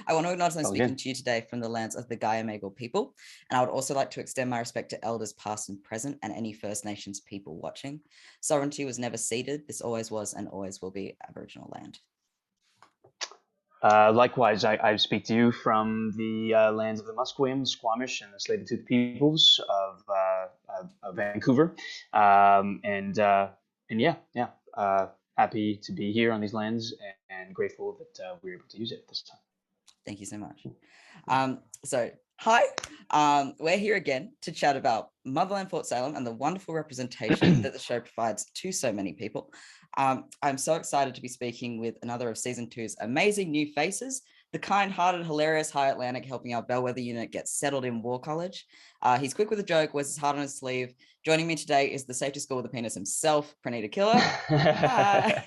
I want to acknowledge I'm Oh, speaking good. to you today from the lands of the Gayamaygal people, and I would also like to extend my respect to elders past and present and any First Nations people watching. Sovereignty was never ceded. This always was and always will be Aboriginal land. Likewise, I speak to you from the lands of the Musqueam, Squamish, and the Tsleil-Waututh peoples of Vancouver, and happy to be here on these lands and grateful that we were able to use it this time. Thank you so much. So, hi, we're here again to chat about Motherland, Port Salem, and the wonderful representation that the show provides to so many people. I'm so excited to be speaking with another of season 2's amazing new faces, the kind-hearted, hilarious High Atlantic helping our bellwether unit get settled in War College. He's quick with a joke, wears his heart on his sleeve. Joining me today is the safety school with a penis himself, Praneet Akilla. Hi.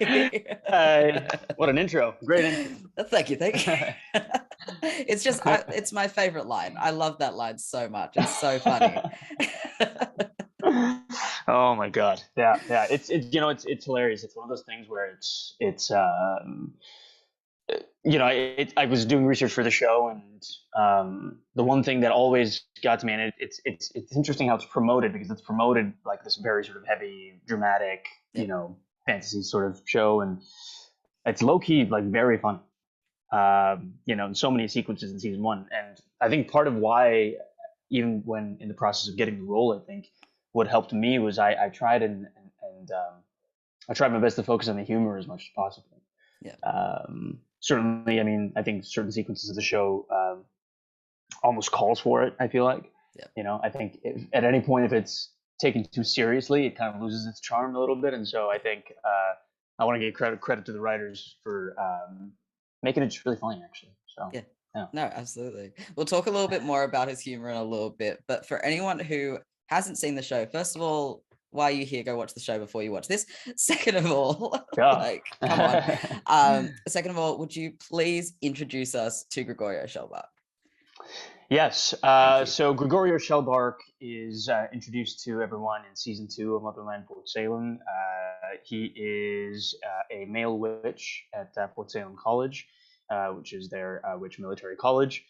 Hi. What an intro. Great intro. Thank you. It's my favorite line. I love that line so much. It's so funny. Oh my god. Yeah. It's hilarious. It's one of those things where I was doing research for the show, and the one thing that always got to me, and it's interesting how it's promoted, because it's promoted like this very sort of heavy, dramatic, fantasy sort of show, and it's low key like very funny. In so many sequences in season 1, and I think part of why, even when in the process of getting the role, I think what helped me was I tried and I tried my best to focus on the humor as much as possible. Yeah. Certainly, I mean, I think certain sequences of the show almost calls for it. I feel like, I think at any point if it's taken too seriously, it kind of loses its charm a little bit. And so I think I want to give credit to the writers for making it just really funny, actually. So yeah. No, absolutely. We'll talk a little bit more about his humor in a little bit, but for anyone who hasn't seen the show, first of all, why are you here? Go watch the show before you watch this. Second of all, come on. Second of all, would you please introduce us to Gregorio Shellbark? Yes. So Gregorio Shellbark is introduced to everyone in season 2 of Motherland, Port Salem. He is a male witch at Port Salem College, which is their witch military college.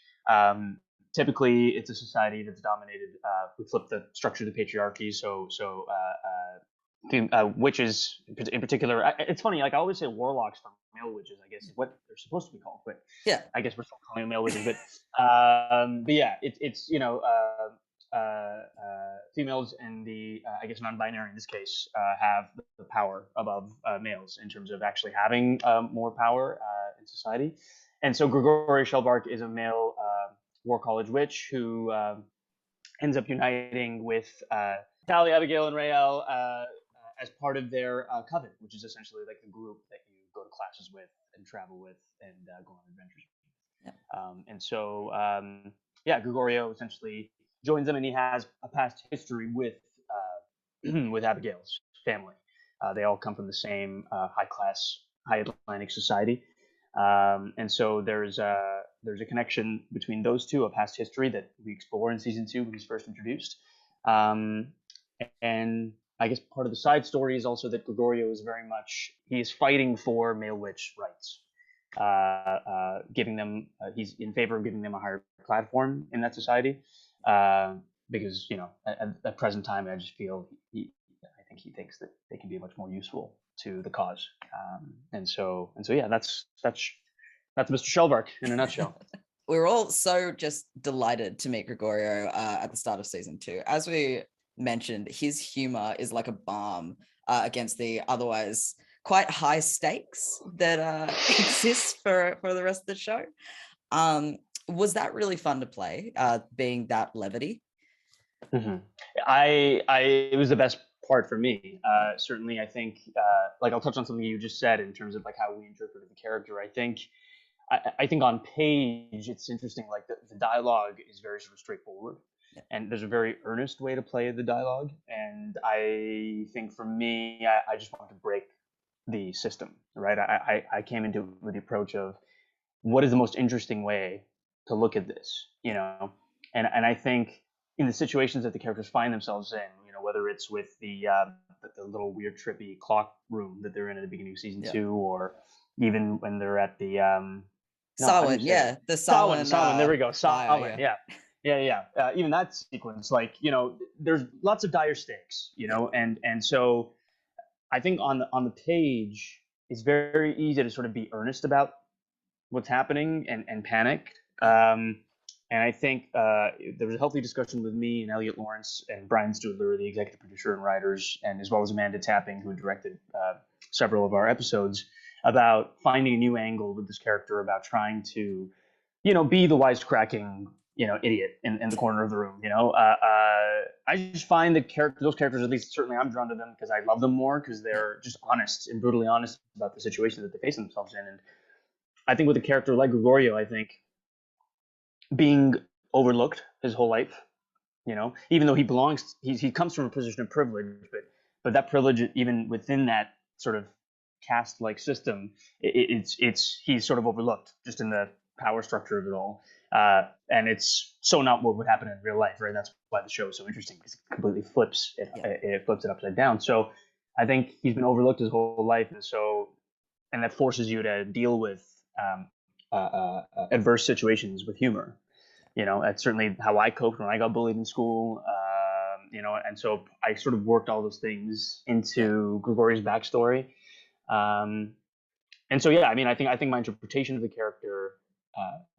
Typically, it's a society that's dominated. We flip the structure of the patriarchy. So witches in particular. It's funny. Like I always say, warlocks for male witches, I guess, is what they're supposed to be called. But yeah, I guess we're still calling them male witches. But yeah, it's females and the I guess non-binary in this case have the power above males in terms of actually having more power in society. And so Gregorio Shellbark is a male war college witch who ends up uniting with Tally, Abigail, and Rael as part of their coven, which is essentially like a group that you go to classes with and travel with and go on adventures with. Yeah. And so, Gregorio essentially joins them, and he has a past history with with Abigail's family. They all come from the same high Atlantic society. And so there's a connection between those two, a past history that we explore in season 2 when he's first introduced. And I guess part of the side story is also that Gregorio is he's fighting for male witch rights, giving them, he's in favor of giving them a higher platform in that society, because, at the present time, I just feel I think he thinks that they can be much more useful to the cause. And so yeah, that's Mr. Shellbark in a nutshell. We're all so just delighted to meet Gregorio at the start of season 2. As we mentioned, his humor is like a balm against the otherwise quite high stakes that exist for the rest of the show. Was that really fun to play, being that levity? Mm-hmm. It was the best part for me. Certainly, I think, I'll touch on something you just said in terms of like how we interpreted the character. I think on page it's interesting. Like the dialogue is very sort of straightforward, and there's a very earnest way to play the dialogue. And I think for me, I just wanted to break the system. Right? I came into it with the approach of what is the most interesting way to look at this, and I think in the situations that the characters find themselves in, whether it's with the little weird trippy clock room that they're in at the beginning of season 2, or even when they're at the No, how do you Samhain, say yeah, it? the Samhain, Samhain Samhain. There we go. fire, Samhain. yeah. Yeah, yeah. Even that sequence, like there's lots of dire stakes, Yeah. and so I think on the page, it's very easy to sort of be earnest about what's happening and panic. And I think there was a healthy discussion with me and Elliot Lawrence and Brian Studler, the executive producer and writers, and as well as Amanda Tapping, who directed several of our episodes, about finding a new angle with this character, about trying to, be the wisecracking, idiot in the corner of the room. I just find that those characters, at least certainly I'm drawn to them because I love them more because they're just honest and brutally honest about the situation that they face themselves in. And I think with a character like Gregorio, I think being overlooked his whole life, even though he comes from a position of privilege, but that privilege, even within that sort of caste-like system, he's sort of overlooked just in the power structure of it all. And it's so not what would happen in real life, right? That's why the show is so interesting, because it completely flips it. Yeah. It flips it upside down. So I think he's been overlooked his whole life, and that forces you to deal with adverse situations with humor. That's certainly how I coped when I got bullied in school. And so I sort of worked all those things into Gregorio's backstory. And so, yeah, I mean, I think my interpretation of the character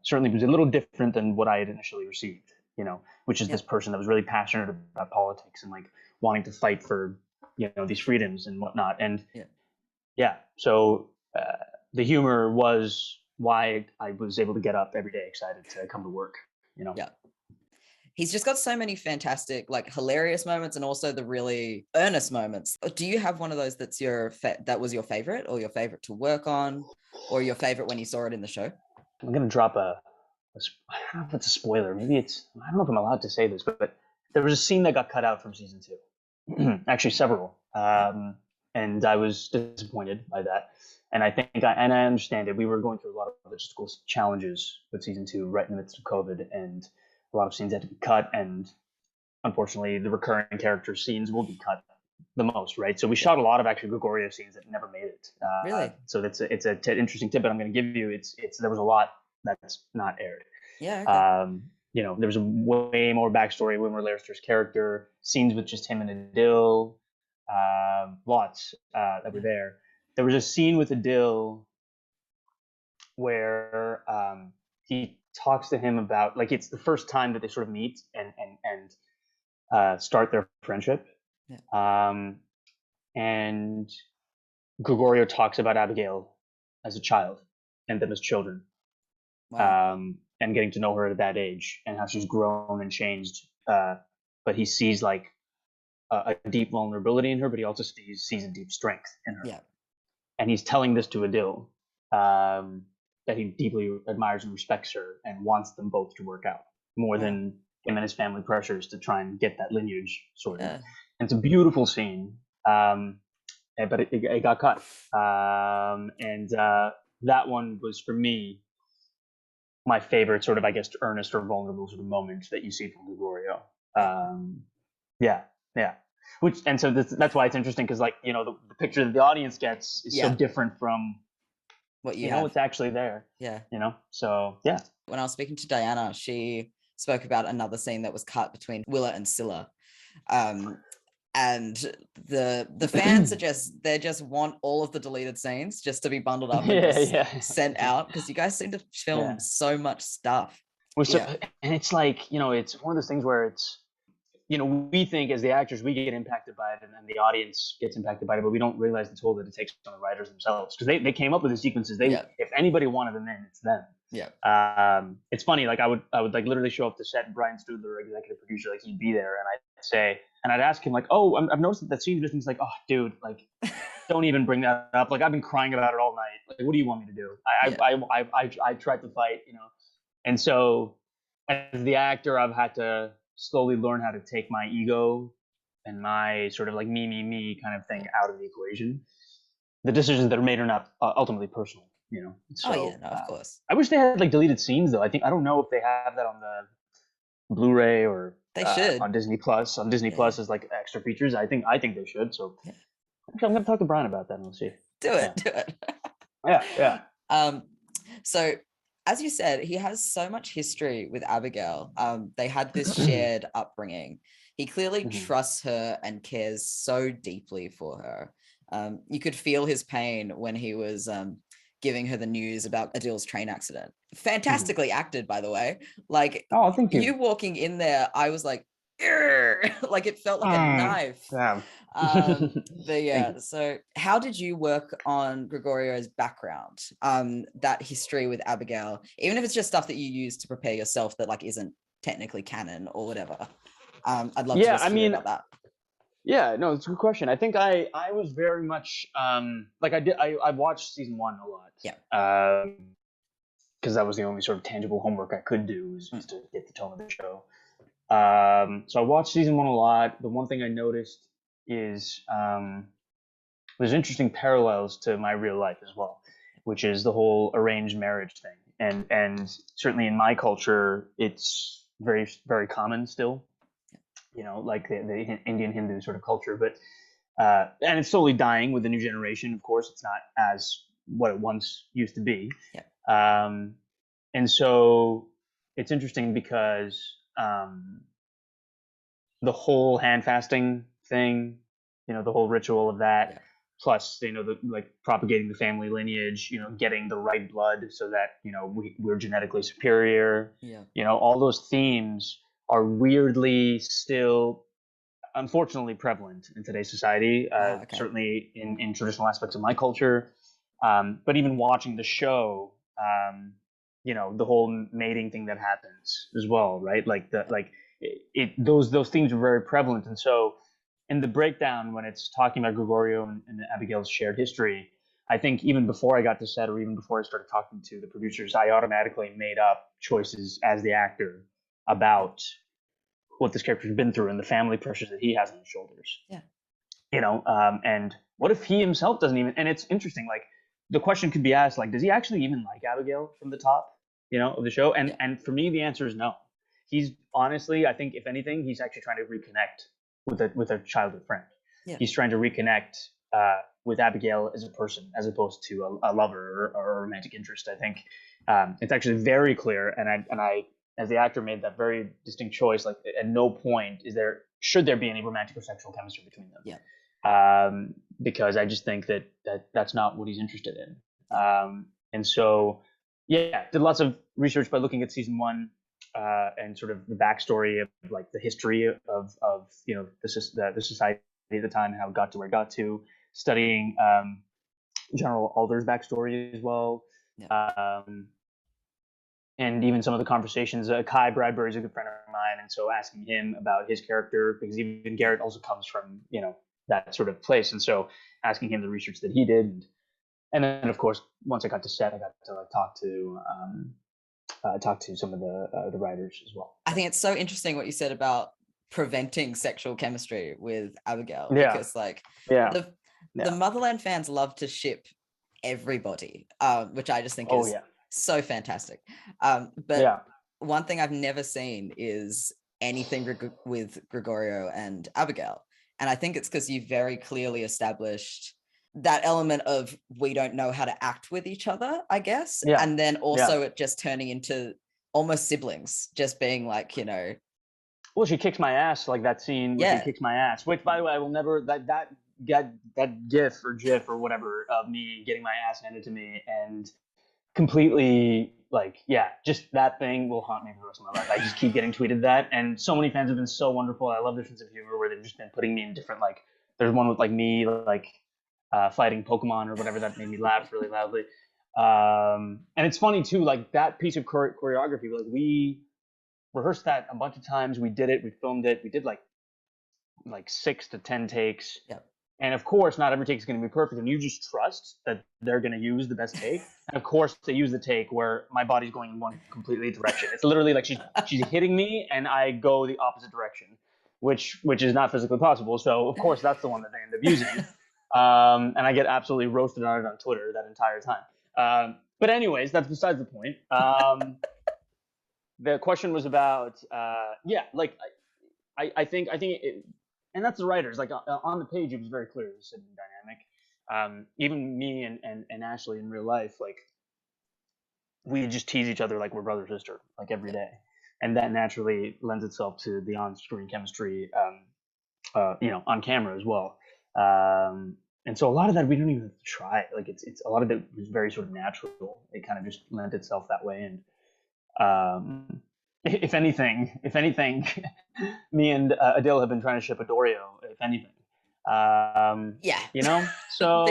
certainly was a little different than what I had initially received, which is this person that was really passionate about politics and like wanting to fight for, these freedoms and whatnot. And so the humor was why I was able to get up every day excited to come to work, Yeah. He's just got so many fantastic, like hilarious moments and also the really earnest moments. Do you have one of those that's that was your favorite, or your favorite to work on, or your favorite when you saw it in the show? I'm going to drop I don't know if it's a spoiler. Maybe I don't know if I'm allowed to say this, but there was a scene that got cut out from season 2. Actually, several. And I was disappointed by that. And I think, I understand it. We were going through a lot of logistical challenges with season 2 right in the midst of COVID, and a lot of scenes had to be cut. And unfortunately, the recurring character scenes will be cut the most, right? So we shot a lot of actually Gregorio scenes that never made it. Really? So it's an interesting tidbit I'm going to give you. There was a lot that's not aired. Yeah. Okay. There was a way more backstory with Laister's character, scenes with just him and Adil, lots that were there. There was a scene with Adil where he talks to him about, like, it's the first time that they sort of meet and start their friendship. Yeah. And Gregorio talks about Abigail as a child and them as children. Wow. And getting to know her at that age and how she's grown and changed. But he sees like a deep vulnerability in her, but he also sees a deep strength in her. Yeah. And he's telling this to Adil, that he deeply admires and respects her and wants them both to work out more than him and his family pressures to try and get that lineage sorted. Yeah. And it's a beautiful scene, but it got cut. And that one was, for me, my favorite sort of, I guess, earnest or vulnerable sort of moment that you see from Gregorio. So that's why it's interesting, because, like, the picture that the audience gets is so different from what you know what's actually there. Yeah. So yeah. When I was speaking to Diana, she spoke about another scene that was cut between Willa and Scylla. And the fans they just want all of the deleted scenes just to be bundled up and sent out, because you guys seem to film so much stuff. And it's like, it's one of those things where it's, we think as the actors, we get impacted by it, and then the audience gets impacted by it, but we don't realize the toll that it takes on the writers themselves, because they came up with the sequences. If anybody wanted them in, it's them. Yeah. It's funny, like I would like literally show up to set, and Brian Studler, executive producer, like, he'd be there, and I'd ask him, like, oh, I've noticed that scene, and he's like, oh, dude, like, don't even bring that up. Like, I've been crying about it all night. Like, what do you want me to do? I tried to fight, and so as the actor, I've had to slowly learn how to take my ego and my sort of like me kind of thing out of the equation. The decisions that are made are not ultimately personal, So, of course. I wish they had like deleted scenes, though. I don't know if they have that on the Blu-ray or they should on Disney Plus. On Disney Plus is like extra features. I think they should. So actually, I'm gonna talk to Brian about that and we'll see. Do it. Yeah. So as you said, he has so much history with Abigail. They had this shared upbringing. He clearly trusts her and cares so deeply for her. You could feel his pain when he was giving her the news about Adil's train accident. Fantastically acted, by the way. Like, Oh, thank you. you walking in there, I was like, like it felt like a knife. Yeah. But yeah, so how did you work on Gregorio's background, that history with Abigail, even if it's just stuff that you use to prepare yourself that like isn't technically canon or whatever? I'd love to just hear about that. Yeah, no, it's a good question. I think I was very much like I watched season 1 a lot. Yeah. Because that was the only sort of tangible homework I could do, was just to get the tone of the show. So I watched season 1 a lot. The one thing I noticed is there's interesting parallels to my real life as well, which is the whole arranged marriage thing. And certainly in my culture, it's very, very common still, you know, like the Indian Hindu sort of culture. But and it's slowly dying with the new generation. Of course, it's not as what it once used to be. Yeah. And so it's interesting because the whole hand fasting thing, you know, the whole ritual of that, Yeah. plus, you know, the like propagating the family lineage, you know, getting the right blood so that, you know, we're genetically superior. Yeah. You know, all those themes are weirdly still, unfortunately, prevalent in today's society. Okay. Certainly in traditional aspects of my culture. But even watching the show, you know, the whole mating thing that happens as well, right? Like those themes are very prevalent. And so in the breakdown, when it's talking about Gregorio and Abigail's shared history, I think even before I got to set, or even before I started talking to the producers, I automatically made up choices as the actor about what this character's been through and the family pressures that he has on his shoulders. Yeah. You know, and what if he himself doesn't even? And it's interesting. Like, the question could be asked, like, does he actually even like Abigail from the top, you know, of the show? And for me, the answer is no. He's honestly, I think, if anything, he's actually trying to reconnect with a childhood friend. Yeah. He's trying to reconnect with Abigail as a person, as opposed to a lover or a romantic interest. I think it's actually very clear, and I, as the actor, made that very distinct choice. Like, at no point should there be any romantic or sexual chemistry between them. Yeah. Because I just think that's not what he's interested in. And so, yeah, did lots of research by looking at season 1 and sort of the backstory of like the history of you know the society at the time and how it got to where it got to, studying General Alder's backstory as well. Yeah. And even some of the conversations. Kai Bradbury is a good friend of mine, and so asking him about his character, because even Garrett also comes from, you know, that sort of place, and so asking him the research that he did, and then of course once I got to set, I got to like talk to some of the writers as well. I think it's so interesting what you said about preventing sexual chemistry with Abigail, because like the Motherland fans love to ship everybody, which I just think is so fantastic. But one thing I've never seen is anything with Gregorio and Abigail. And I think it's because you very clearly established that element of we don't know how to act with each other, I guess. Yeah. And then also it just turning into almost siblings, just being like, you know. Well, she kicks my ass, like that scene where she kicks my ass, which, by the way, I will never, that gif or gif or whatever of me getting my ass handed to me and completely, like, just that thing will haunt me for the rest of my life. I just keep getting tweeted that, and so many fans have been so wonderful. I love their sense of humor, where they've just been putting me in different, like, there's one with like me like fighting Pokemon or whatever that made me laugh really loudly. And it's funny too, like that piece of choreography, like we rehearsed that a bunch of times. We did it, we filmed it, we did like 6 to 10 takes. Yep. And of course, not every take is going to be perfect, and you just trust that they're going to use the best take. And of course, they use the take where my body's going in one completely direction. It's literally like she's hitting me, and I go the opposite direction, which is not physically possible. So of course, that's the one that they end up using, and I get absolutely roasted on it on Twitter that entire time. But anyways, that's besides the point. The question was about I think it, and that's the writers. Like on the page, it was very clear. It was sibling dynamic. Even me and Ashley in real life, like we just tease each other like we're brother sister, like every day, and that naturally lends itself to the on-screen chemistry, on camera as well. And so a lot of that we don't even have to try. Like it's a lot of it was very sort of natural. It kind of just lent itself that way. And if anything, me and Adil have been trying to ship a Dorio. If anything, Yeah. So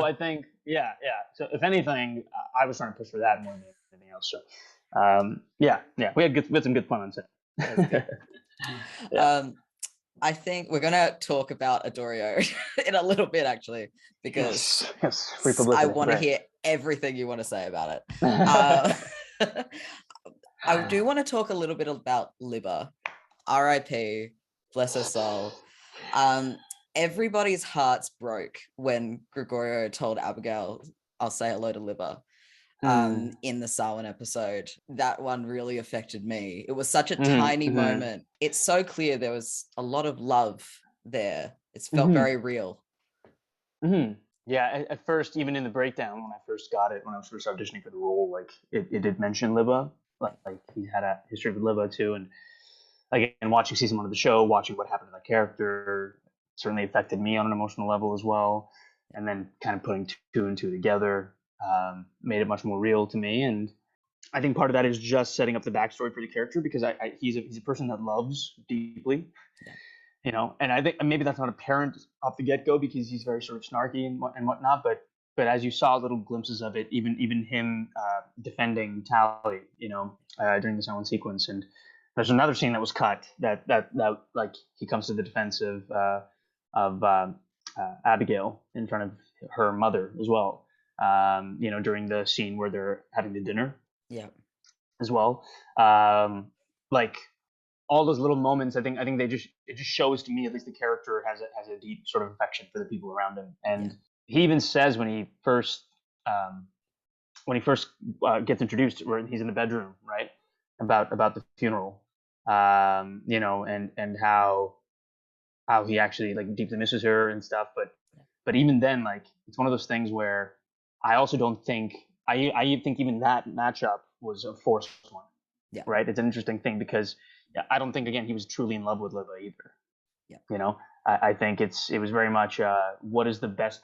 I think yeah. So if anything, I was trying to push for that more than anything else. So yeah, we had some good fun on set. That's good. Yeah. I think we're gonna talk about Adorio in a little bit, actually, because yes, free publicity. I want to hear everything you want to say about it. I do want to talk a little bit about Libba, R.I.P. Bless her soul. Everybody's hearts broke when Gregorio told Abigail, "I'll say hello to Libba." In the Samhain episode. That one really affected me. It was such a tiny moment. It's so clear there was a lot of love there. It felt very real. Yeah, at first, even in the breakdown, when I first got it, when I was first auditioning for the role, like it did mention Libba. Like he had a history with Libba too. And again, watching season 1 of the show, watching what happened to that character certainly affected me on an emotional level as well. And then kind of putting 2 and 2 together made it much more real to me. And I think part of that is just setting up the backstory for the character, because he's a person that loves deeply, and I think maybe that's not apparent off the get-go because he's very sort of snarky and whatnot, but as you saw little glimpses of it, even him defending Tally, during the silent sequence. And there's another scene that was cut that like he comes to the defense of Abigail in front of her mother as well. During the scene where they're having the dinner. Yeah. As well. Like all those little moments, I think it just shows to me, at least, the character has a deep sort of affection for the people around him. And he even says when he first gets introduced, where he's in the bedroom, right, about the funeral, and how he actually like deeply misses her and stuff. But even then, like, it's one of those things where I also don't think I think even that matchup was a forced one. Yeah. Right. It's an interesting thing because I don't think, again, he was truly in love with Libba either. Yeah. I think it was very much what is the best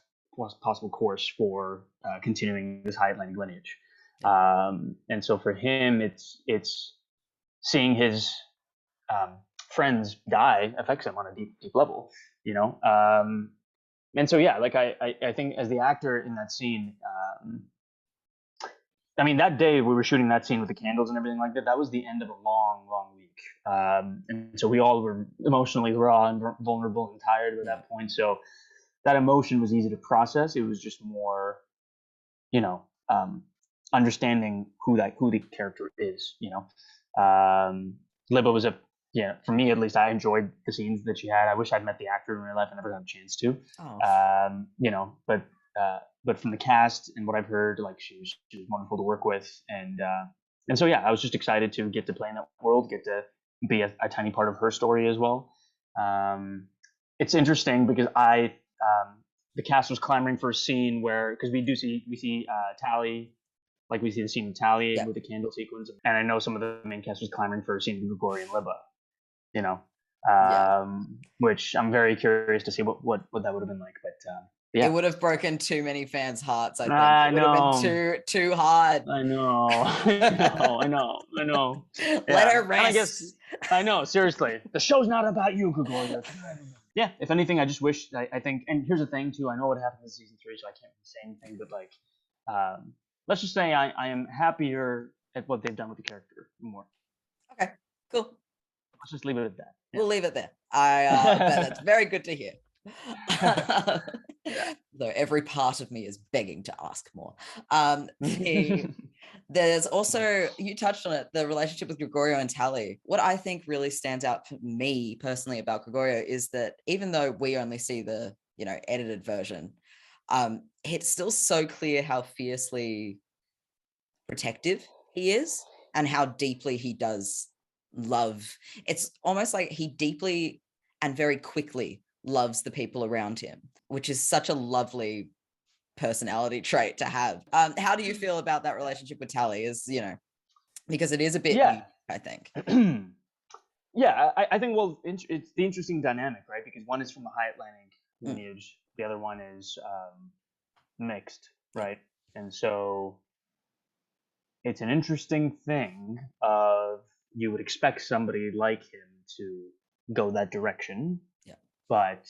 possible course for continuing this high Atlantic lineage. Yeah. And so for him, it's seeing his friends die affects him on a deep level. And so like I think as the actor in that scene. I mean, that day we were shooting that scene with the candles and everything like that. That was the end of a long, long week. And so we all were emotionally raw and vulnerable and tired at that point. So that emotion was easy to process. It was just more, understanding who the character is, Libba was for me at least, I enjoyed the scenes that she had. I wish I'd met the actor in real life. I never got a chance to. But from the cast and what I've heard, like she was wonderful to work with, and so I was just excited to get to play in that world, get to be a tiny part of her story as well. It's interesting because the cast was clamoring for a scene where, because we see Tally, like we see the scene of Tally with the candle sequence, and I know some of the main cast was clamoring for a scene of Gregorio and Libba, which I'm very curious to see what that would have been like, but. It would have broken too many fans' hearts. I think it would have been too hard. I know. Let her rest. And I guess I know. Seriously, the show's not about you, Gregorio. Yeah. If anything, I just wish. I think, and here's the thing too. I know what happened in season 3, so I can't really say anything. But like, let's just say I am happier at what they've done with the character more. Okay. Cool. Let's just leave it at that. Yeah. We'll leave it there. That's very good to hear. Though every part of me is begging to ask more. There's also, you touched on it, the relationship with Gregorio and Tally. What I think really stands out for me personally about Gregorio is that even though we only see the edited version, it's still so clear how fiercely protective he is and how deeply he does love. It's almost like he deeply and very quickly loves the people around him, which is such a lovely personality trait to have. How do you feel about that relationship with Tally? Is, you know, because it is a bit Yeah. unique, I think. Yeah, I think, well, it's the interesting dynamic, right? Because one is from the High Atlantic lineage, the other one is mixed, right? And so it's an interesting thing of, you would expect somebody like him to go that direction, but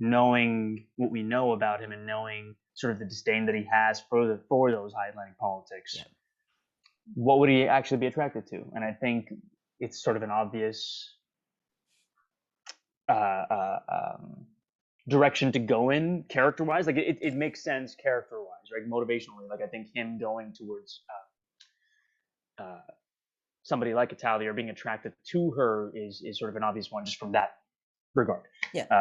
knowing what we know about him and knowing sort of the disdain that he has for those High Atlantic politics, what would he actually be attracted to? And I think it's sort of an obvious direction to go in character-wise. Like it makes sense character-wise, right? Motivationally, like I think him going towards somebody like Italia or being attracted to her is sort of an obvious one, just from that regard.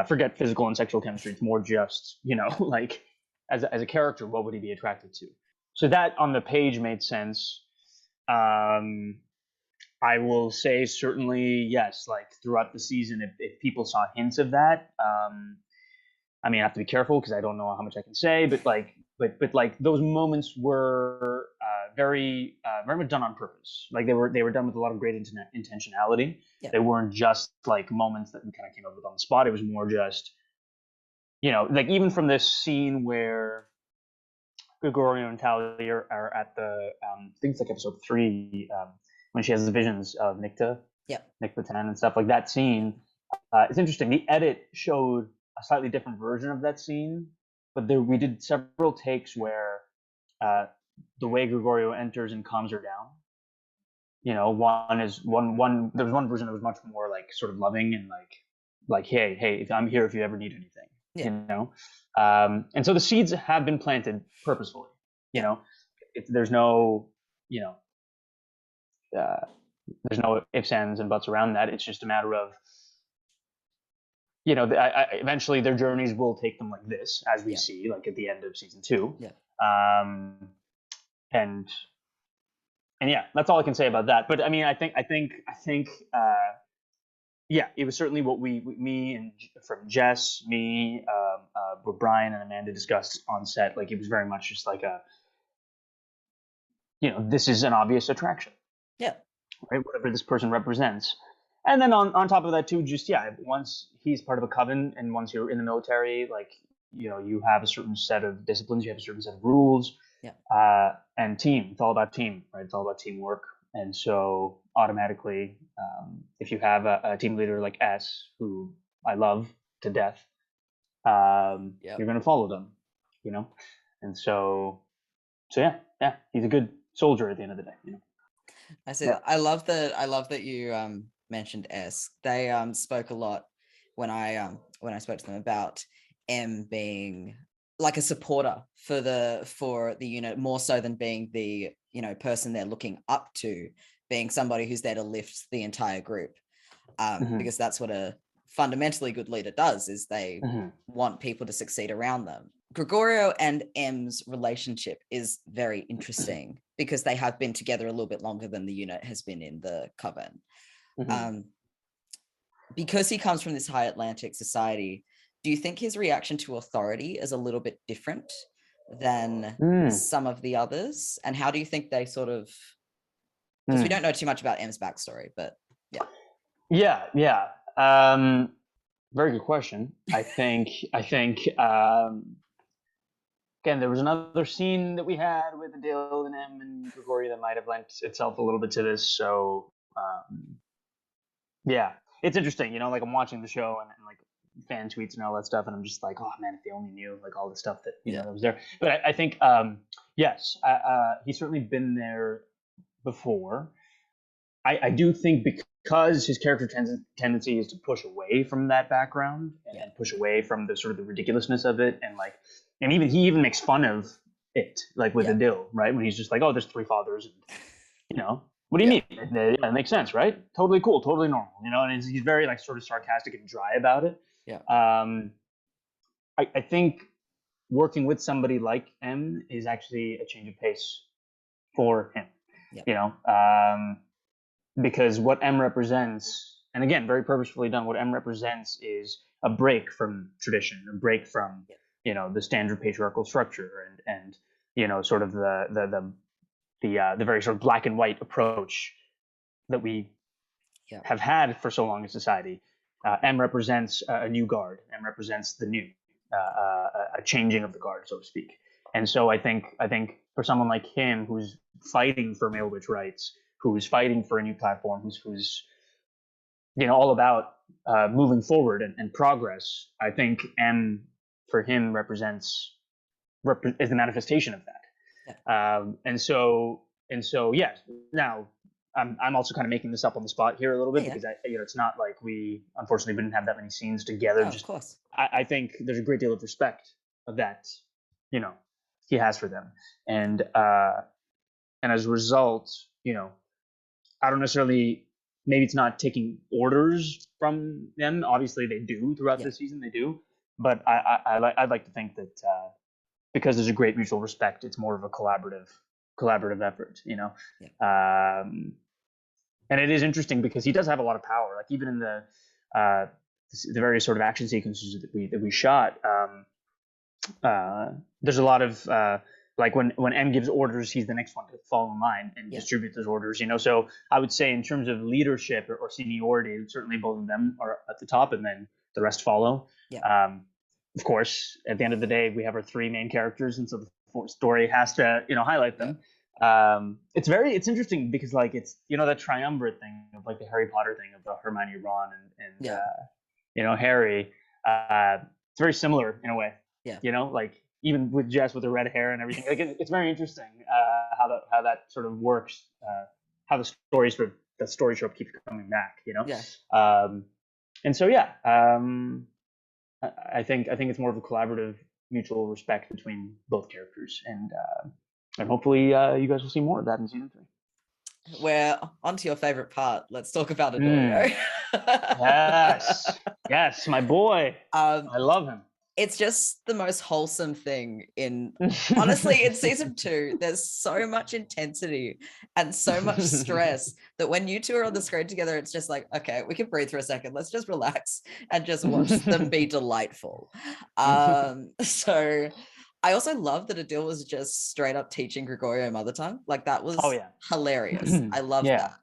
Forget physical and sexual chemistry. It's more just, you know, like as a character, what would he be attracted to? So that on the page made sense. I will say certainly yes. Like throughout the season, if people saw hints of that, I mean, I have to be careful because I don't know how much I can say, but like those moments were very much done on purpose. Like they were done with a lot of great intentionality. They weren't just like moments that we kind of came up with on the spot. It was more just, you know, like even from this scene where Gregorio and Talia are at the I think it's like episode 3, when she has the visions of Nicta, Nick Batan and stuff, like that scene. It's interesting. The edit showed a slightly different version of that scene, but we did several takes where the way Gregorio enters and calms her down. You know, there's one version that was much more like sort of loving and like hey, if I'm here if you ever need anything. You know, and so the seeds have been planted purposefully. You know, there's no, you know, there's no ifs, ands, and buts around that. It's just a matter of, you know, eventually their journeys will take them like this, as we see, like at the end of season 2. And yeah, that's all I can say about that. But I mean, I think yeah, it was certainly what me and from Jess, me, what Brian and Amanda discussed on set. Like it was very much just like a, you know, this is an obvious attraction. Right, whatever this person represents. And then on top of that too, just once he's part of a coven and once you're in the military, like, you know, you have a certain set of disciplines, you have a certain set of rules, and team. It's all about team, right? It's all about teamwork. And so automatically, if you have a team leader like S, who I love to death, you're going to follow them, you know? And so yeah, he's a good soldier at the end of the day, you know? I see. I love that you mentioned S. They spoke a lot when I spoke to them about M being like a supporter for the unit, more so than being the, you know, person they're looking up to, being somebody who's there to lift the entire group. Because that's what a fundamentally good leader does, is they want people to succeed around them. Gregorio and M's relationship is very interesting because they have been together a little bit longer than the unit has been in the coven. Because he comes from this high Atlantic society, do you think his reaction to authority is a little bit different than some of the others? And how do you think they sort of, because we don't know too much about M's backstory, but very good question. I think again, there was another scene that we had with Adele and M and Gregorio that might have lent itself a little bit to this. So it's interesting, you know, like I'm watching the show and like fan tweets and all that stuff, and I'm just like, oh man, if they only knew like all the stuff that you know that was there. But I think yes, he's certainly been there before. I do think because his character tendency is to push away from that background and push away from the sort of the ridiculousness of it, and even he even makes fun of it, like with Adil, right? When he's just like, oh, there's 3 fathers, and you know, what do you mean? It makes sense, right? Totally cool, totally normal, you know. And he's very like sort of sarcastic and dry about it. I think working with somebody like M is actually a change of pace for him. You know, because what M represents, and again, very purposefully done, what M represents is a break from tradition, a break from the standard patriarchal structure and sort of the very sort of black and white approach that we have had for so long in society. M represents a new guard. M represents the new, a changing of the guard, so to speak. And so I think for someone like him, who's fighting for male witch rights, who's fighting for a new platform, who's all about moving forward and progress, I think M for him is the manifestation of that. And so yes. Now I'm also kind of making this up on the spot here a little bit because it's not like we unfortunately didn't have that many scenes together. Of course. I think there's a great deal of respect of that, he has for them, and as a result, I don't necessarily. Maybe it's not taking orders from them. Obviously, they do throughout the season. They do, but I'd like to think that because there's a great mutual respect, it's more of a collaborative effort. And it is interesting because he does have a lot of power. Like even in the various sort of action sequences that we shot, there's a lot of like when M gives orders, he's the next one to fall in line and distribute those orders. So I would say in terms of leadership or seniority, certainly both of them are at the top, and then the rest follow. Of course, at the end of the day, we have our three main characters, and so the story has to highlight them. It's interesting because like it's that triumvirate thing of like the Harry Potter thing of the Hermione, Ron, and Harry. It's very similar in a way. Like even with Jess with the red hair and everything. Like it's very interesting how that sort of works. How the story trope keeps coming back. And so I think it's more of a collaborative, mutual respect between both characters, and hopefully you guys will see more of that in season 3. We're on to your favorite part. Let's talk about Gregorio. Yes, my boy. I love him. It's just the most wholesome thing honestly, in season 2, there's so much intensity and so much stress that when you two are on the screen together, it's just like, okay, we can breathe for a second. Let's just relax and just watch them be delightful. So I also love that Adil was just straight up teaching Gregorio mother tongue. Like that was hilarious. I love that.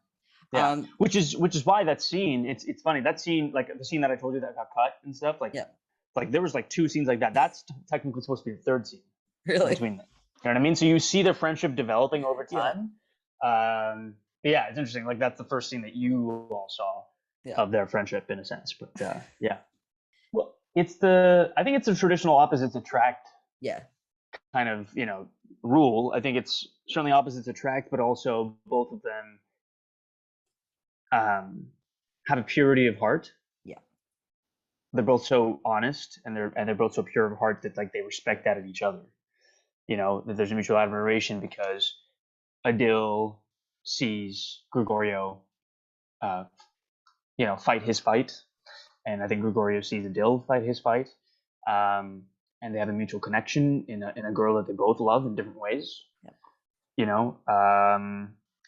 Yeah. Which is why that scene, it's funny, that scene, like the scene that I told you that got cut and stuff, like like there was like 2 scenes like that. That's technically supposed to be the 3rd scene. Really? Between them. You know what I mean? So you see their friendship developing over time. It's interesting. Like that's the first scene that you all saw of their friendship in a sense. But well, I think it's a traditional opposites attract kind of, rule. I think it's certainly opposites attract, but also both of them have a purity of heart. They're both so honest and they're both so pure of heart that like they respect that in each other. That there's a mutual admiration because Adil sees Gregorio fight his fight, and I think Gregorio sees Adil fight his fight. And they have a mutual connection in a girl that they both love in different ways. And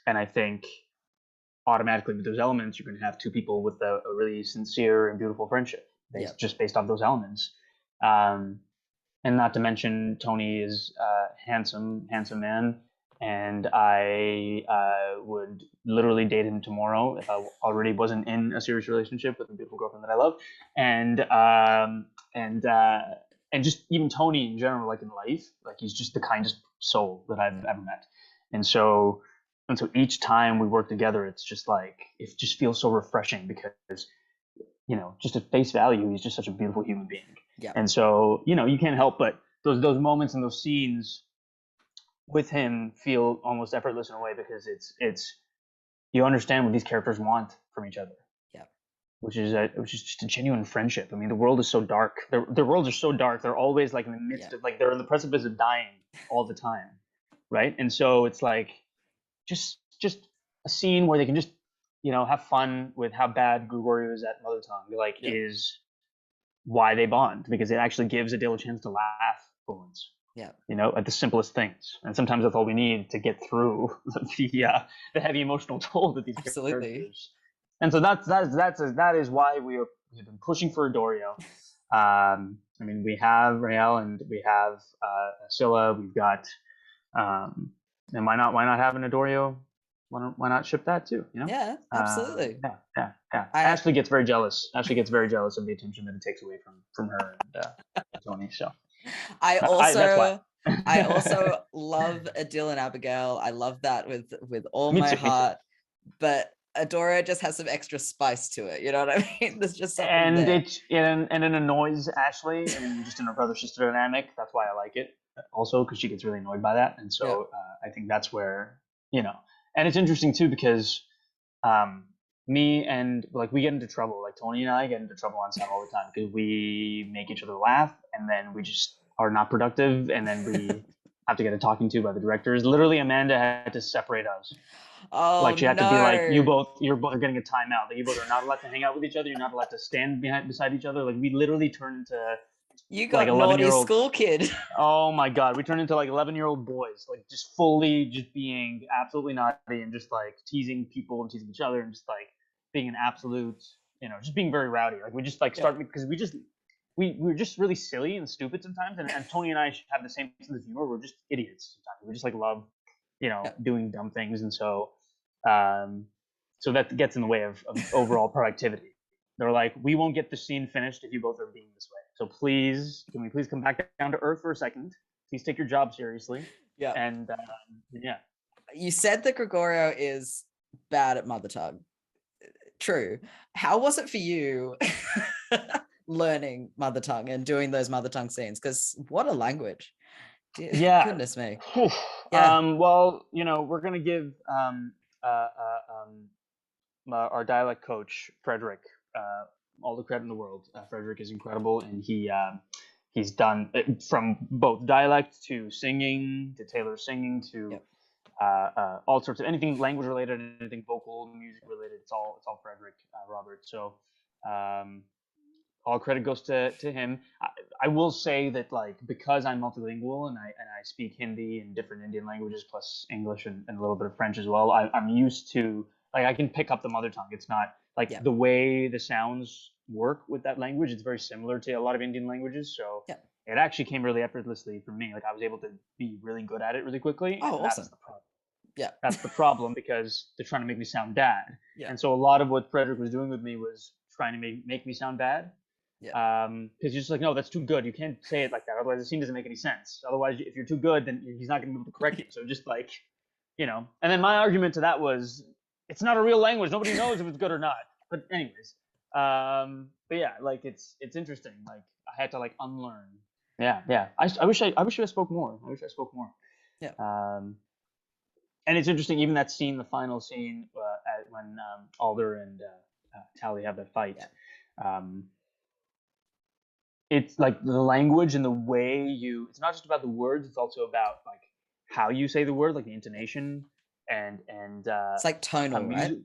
I think automatically with those elements you're going to have 2 people with a really sincere and beautiful friendship. Just based off those elements, and not to mention Tony is a handsome man, and I would literally date him tomorrow if I already wasn't in a serious relationship with a beautiful girlfriend that I love, and just even Tony in general, like in life, like he's just the kindest soul that I've ever met, and so each time we work together, it's just like it just feels so refreshing because. Just at face value, he's just such a beautiful human being. And so, you can't help but those moments and those scenes with him feel almost effortless in a way because it's you understand what these characters want from each other. Which is just a genuine friendship. I mean, the world is so dark. Their worlds are so dark. They're always like in the midst of like they're in the precipice of dying all the time, right? And so it's like just a scene where they can just have fun with how bad Gregorio is at mother tongue, is why they bond, because it actually gives Adil a chance to laugh for once. At the simplest things. And sometimes that's all we need to get through the heavy emotional toll that these characters. And so that is why we have been pushing for Gregorio. I mean, we have Rael and we have Scylla. We've got, and why not have an Adorio? Why not ship that too? You know? Yeah, absolutely. Yeah. Ashley gets very jealous. Ashley gets very jealous of the attention that it takes away from her and Tony. So that's why. I also love Adil and Abigail. I love that with all my heart. But Adora just has some extra spice to it. You know what I mean? There's just something and there. It annoys Ashley, and just in her brother sister dynamic. That's why I like it. Also, because she gets really annoyed by that, and so I think that's where, and it's interesting too because me and we get into trouble. Like Tony and I get into trouble on set all the time because we make each other laugh, and then we just are not productive, and then we have to get a talking to by the directors. Literally, Amanda had to separate us. Oh, like she had to be like, you're both are getting a timeout. Like you both are not allowed to hang out with each other. You're not allowed to stand beside each other. Like we literally turned into you got like 11-year-old school kid. Oh my god, we turned into like 11-year-old boys, like just fully just being absolutely naughty and just like teasing people and teasing each other and just like being an absolute, just being very rowdy. Like we just like start because we're just really silly and stupid sometimes, and Tony and I have the same sense of humor. We're just idiots sometimes. We just like love, doing dumb things, and so that gets in the way of overall productivity. They're like, we won't get the scene finished if you both are being this way. So please, can we please come back down to earth for a second? Please take your job seriously. Yeah. And yeah. You said that Gregorio is bad at mother tongue. True. How was it for you learning mother tongue and doing those mother tongue scenes? Because what a language. Yeah. Goodness me. Yeah. Well, we're going to give our dialect coach, Frederick, all the credit in the world. Frederick is incredible, and he's done from both dialect to singing to Taylor singing to all sorts of anything language related, anything vocal, music related. It's all Frederick Robert. So all credit goes to him. I will say that because I'm multilingual and I speak Hindi and different Indian languages plus English and a little bit of French as well. I'm used to I can pick up the mother tongue. It's not the way the sounds work with that language. It's very similar to a lot of Indian languages. So it actually came really effortlessly for me. I was able to be really good at it really quickly. Oh, awesome. That's the problem. Yeah, that's the problem because they're trying to make me sound bad. Yeah. And so a lot of what Frederick was doing with me was trying to make me sound bad. Yeah. Because you're just like, no, that's too good. You can't say it like that. Otherwise, the scene doesn't make any sense. Otherwise, if you're too good, then he's not going to be able to correct you. So just And then my argument to that was, it's not a real language. Nobody knows if it's good or not. But anyways, but yeah, it's interesting. I had to unlearn. Yeah. I wish I spoke more. Yeah. And it's interesting, even that scene, the final scene, when Alder and Tally have that fight. Yeah. It's the language and the way it's not just about the words, it's also about how you say the word, the intonation and it's tonal, right?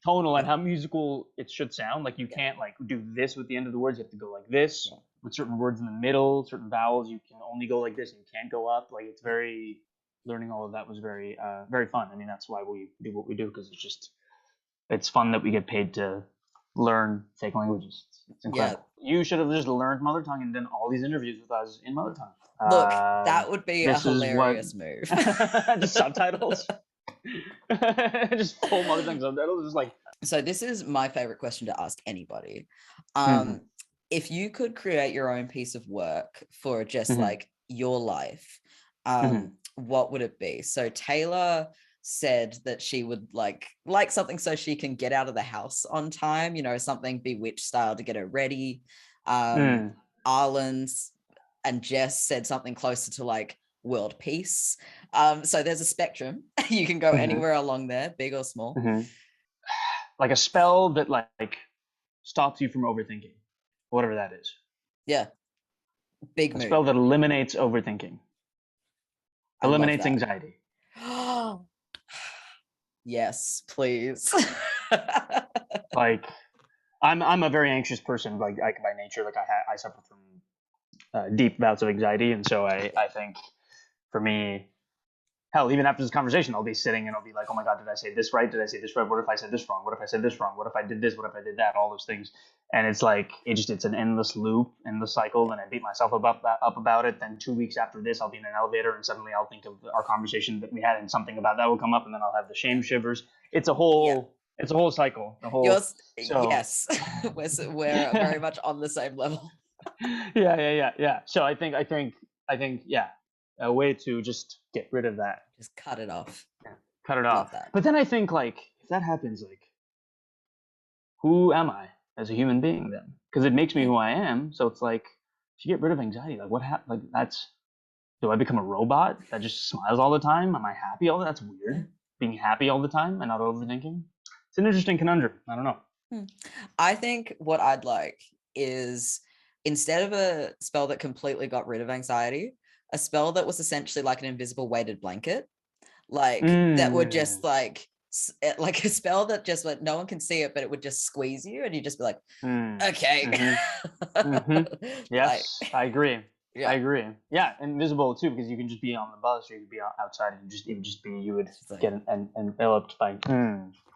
Tonal and how musical it should sound. You can't do this with the end of the words. You have to go like this with certain words in the middle, certain vowels. You can only go like this. And you can't go up. It's very, learning all of that was very, very fun. I mean, that's why we do what we do, because it's fun that we get paid to learn fake languages. It's incredible. Yeah. You should have just learned mother tongue and done all these interviews with us in mother tongue. Look, that would be a hilarious move. Just subtitles. Just full mother tongue subtitles. So this is my favorite question to ask anybody. If you could create your own piece of work for just your life, what would it be? So Taylor said that she would like something so she can get out of the house on time, something Bewitched style to get her ready. Arlen's and Jess said something closer to world peace. So there's a spectrum. You can go anywhere along there, big or small. A spell that stops you from overthinking, whatever that is. Yeah. Big move. A spell that eliminates overthinking. Eliminates anxiety. Yes, please. I'm a very anxious person, by nature. I suffer from deep bouts of anxiety, and so I think for me, hell, even after this conversation, I'll be sitting and I'll be like, oh my god, did I say this right? Did I say this right? What if I said this wrong? What if I said this wrong? What if I did this? What if I did that? All those things. and it's like it's an endless loop, endless cycle. And I beat myself up about it. Then 2 weeks after this, I'll be in an elevator, and suddenly I'll think of our conversation that we had, and something about that will come up, and then I'll have the shame shivers. It's a whole cycle. Yours, So yes, we're very much on the same level. yeah. So I think yeah, a way to just get rid of that, Just cut it off. yeah, cut it Love off. that. But then I think, like, if that happens, like, who am I as a human being then? Because it makes me who I am. So it's like, if you get rid of anxiety, like, what happened? Like, that's, do I become a robot that just smiles all the time? Am I happy all the? That's weird. Being happy all the time and not overthinking. It's an interesting conundrum. I don't know. I think what I'd like is, instead of a spell that completely got rid of anxiety, a spell that was essentially like an invisible weighted blanket, like that would just like a spell that just, like, no one can see it, but it would just squeeze you, and you just be like, okay. Yes, Like, I agree. yeah. I agree. Yeah, invisible too, because you can just be on the bus, or you could be outside, and it would just be, you would like, get enveloped by.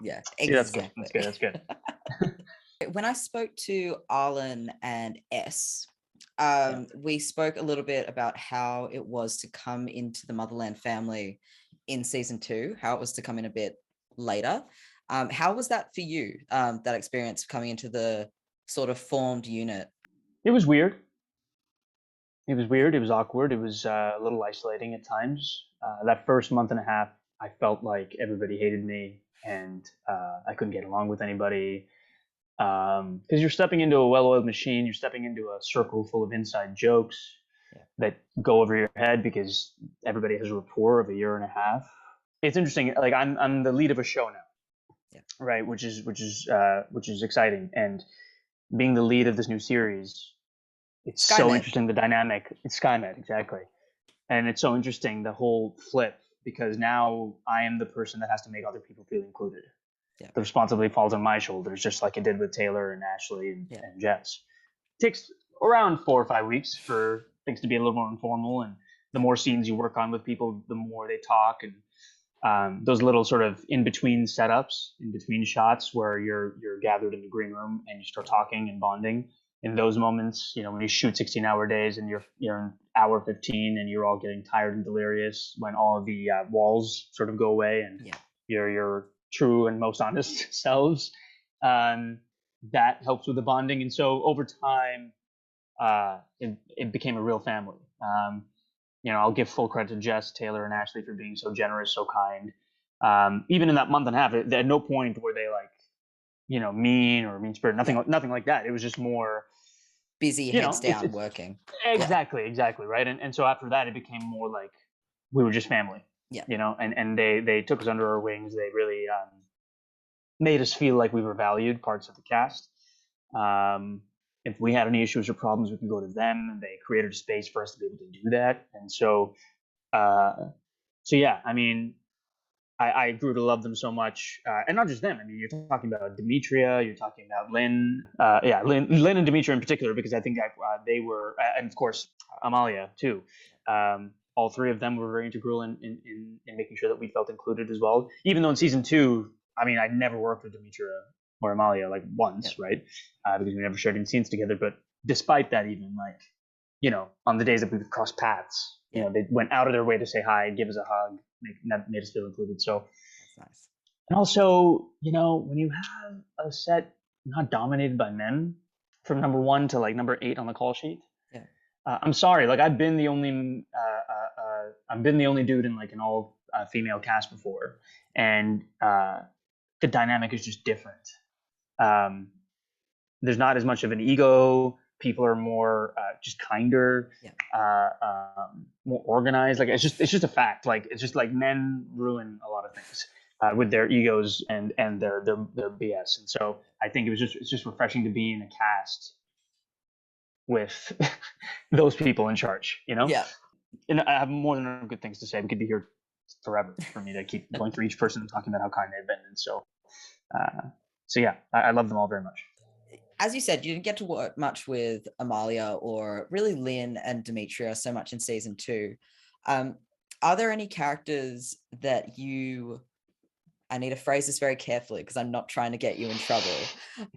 Yeah, See, exactly. That's good. That's good. When I spoke to Arlen and S, we spoke a little bit about how it was to come into the Motherland family in season 2, how it was to come in a bit later. How was that for you, that experience coming into the sort of formed unit? It was weird. It was weird. It was awkward. It was a little isolating at times. That first month and a half, I felt like everybody hated me, and I couldn't get along with anybody. Because you're stepping into a well-oiled machine, you're stepping into a circle full of inside jokes that go over your head because everybody has a rapport of a year and a half. It's interesting. Like, I'm the lead of a show now, right? Which is exciting, and being the lead of this new series, it's SkyMed. so interesting, the dynamic. It's SkyMed, exactly, and it's so interesting, the whole flip, because now I am the person that has to make other people feel included. The responsibility falls on my shoulders, just like it did with Taylor and Ashley and Jess. It takes around 4 or 5 weeks for things to be a little more informal, and the more scenes you work on with people, the more they talk, and those little sort of in between setups, in between shots, where you're gathered in the green room and you start talking and bonding. In those moments, when you shoot 16-hour days and you're in hour 15 and you're all getting tired and delirious, when all of the walls sort of go away and your true and most honest selves, that helps with the bonding. And so over time, it became a real family. I'll give full credit to Jess, Taylor, and Ashley for being so generous, so kind. Even in that month and a half, at no point were they like, mean or mean spirit. Nothing like that. It was just more busy, heads down, working. Exactly, right. And so after that, it became more like we were just family. And they took us under our wings. They really made us feel like we were valued, parts of the cast. If we had any issues or problems, we could go to them, and they created a space for us to be able to do that. And so yeah, I mean, I grew to love them so much, and not just them. I mean, you're talking about Demetria, you're talking about Lynn, Lynn and Demetria in particular, because I think they were, and of course Amalia too. All three of them were very integral in making sure that we felt included as well. Even though in season 2, I mean, I never worked with Demetria or Amalia like once, right? Because we never shared any scenes together. But despite that, even like, on the days that we would cross paths, they went out of their way to say hi, give us a hug, made us feel included. So that's nice. And also, when you have a set not dominated by men from number 1 to like number 8 on the call sheet, I'm sorry, like I've been the only dude in like an all female cast before, and the dynamic is just different. There's not as much of an ego. People are more just kinder, more organized. Like it's just a fact. Like it's just like men ruin a lot of things with their egos and their BS. And so I think it's just refreshing to be in a cast with those people in charge. Yeah. And I have more than enough good things to say. We could be here forever for me to keep going through each person and talking about how kind they've been. And so yeah, I love them all very much. As you said, you didn't get to work much with Amalia or really Lynn and Demetria so much in season 2. Are there any characters that you I need to phrase this very carefully because I'm not trying to get you in trouble,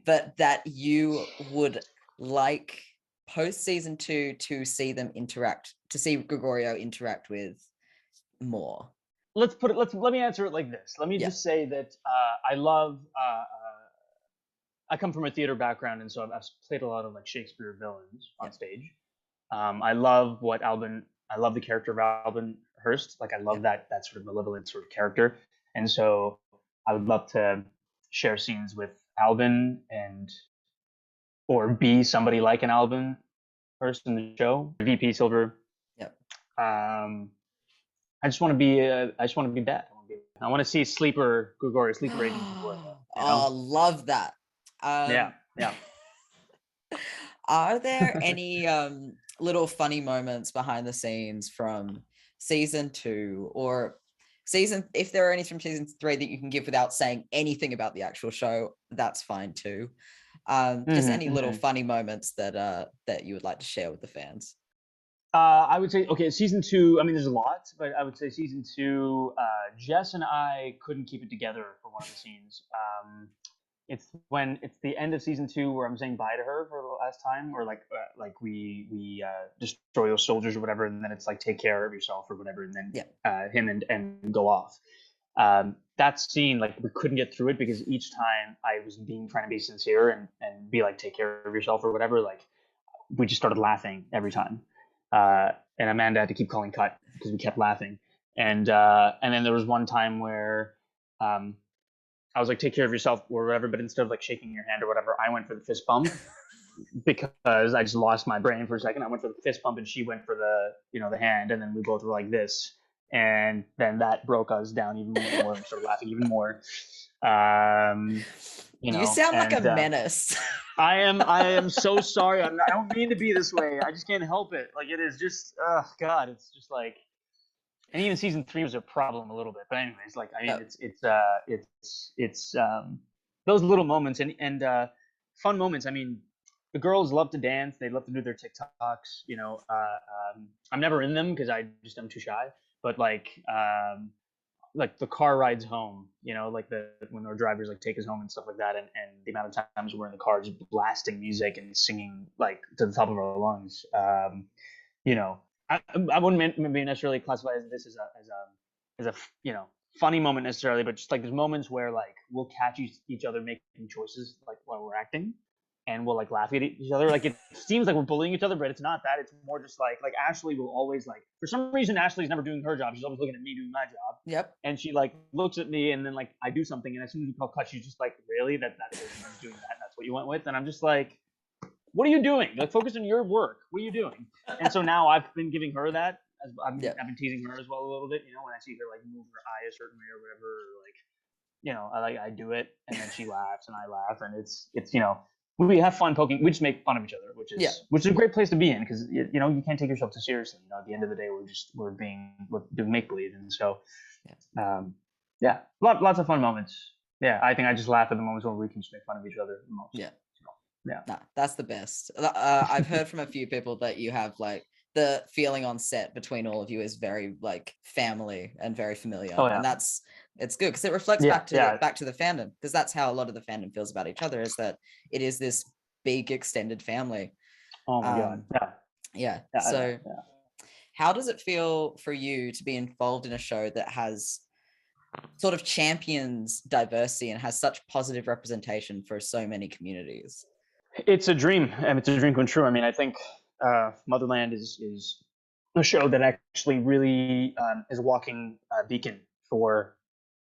but that you would like post season 2 to see them interact, to see Gregorio interact with more. Let me answer it like this. Let me just say that I love. I come from a theater background, and so I've played a lot of like Shakespeare villains on stage. I love what Albin. I love the character of Albin Hurst. Like I love that sort of malevolent sort of character, and so I would love to share scenes with Albin or be somebody like an Albin Hurst in the show. VP Silver. Yep. I just want to be. I just want to be bad. I want to see sleeper Gregorio, sleeper agent Gregorio. Oh, love that. Yeah. Are there any little funny moments behind the scenes from season 2 or if there are any from season 3 that you can give without saying anything about the actual show, that's fine too. Just any little funny moments that you would like to share with the fans. I would say, okay, season 2, I mean, there's a lot, but I would say season 2, Jess and I couldn't keep it together for one of the scenes. It's the end of season 2 where I'm saying bye to her for the last time, or like we destroy those soldiers or whatever, and then it's like take care of yourself or whatever, and then him and go off. That scene, like we couldn't get through it because each time I was trying to be sincere and be like take care of yourself or whatever, like we just started laughing every time. And Amanda had to keep calling cut because we kept laughing. And then there was one time where I was like, take care of yourself or whatever, but instead of like shaking your hand or whatever, I went for the fist bump because I just lost my brain for a second. I went for the fist bump and she went for the hand, and then we both were like this. And then that broke us down even more and started laughing even more. You sound like a menace. I am so sorry. I don't mean to be this way. I just can't help it. Like it is just, oh God, it's just like, and even season 3 was a problem a little bit. But anyways, like I mean, it's those little moments and fun moments. I mean, the girls love to dance. They love to do their TikToks. You know, I'm never in them because I'm too shy. But like the car rides home, you know, like when our drivers like take us home and stuff like that, and the amount of times we're in the car just blasting music and singing like to the top of our lungs. You know, I wouldn't maybe necessarily classify this as a you know funny moment necessarily, but just like there's moments where like we'll catch each other making choices like while we're acting, and we'll like laugh at each other. Like it seems like we're bullying each other, but it's not that. It's more just like Ashley will always like, for some reason Ashley's never doing her job. She's always looking at me doing my job. Yep. And she like looks at me and then like I do something, and as soon as we call cut, she's just like, really? That's what doing that. That's what you went with? And I'm just like, what are you doing? Like focus on your work. What are you doing? And so now I've been giving her that. I've been teasing her as well a little bit. You know, when I see her like move her eye a certain way or whatever, or like, you know, I do it, and then she laughs and I laugh, and it's you know, we have fun poking. We just make fun of each other, which is a great place to be in because you know you can't take yourself too seriously. You know, at the end of the day, we're doing make believe, and so lots of fun moments. Yeah, I think I just laugh at the moments when we can just make fun of each other the most. Yeah. Yeah. Nah, that's the best. I've heard from a few people that you have like the feeling on set between all of you is very like family and very familiar. Oh, yeah. And it's good because it reflects back to the fandom, because that's how a lot of the fandom feels about each other, is that it is this big extended family. Oh my God. Yeah. So how does it feel for you to be involved in a show that has sort of champions diversity and has such positive representation for so many communities? It's a dream. It's a dream come true. I mean, I think Motherland is a show that actually really is a walking beacon for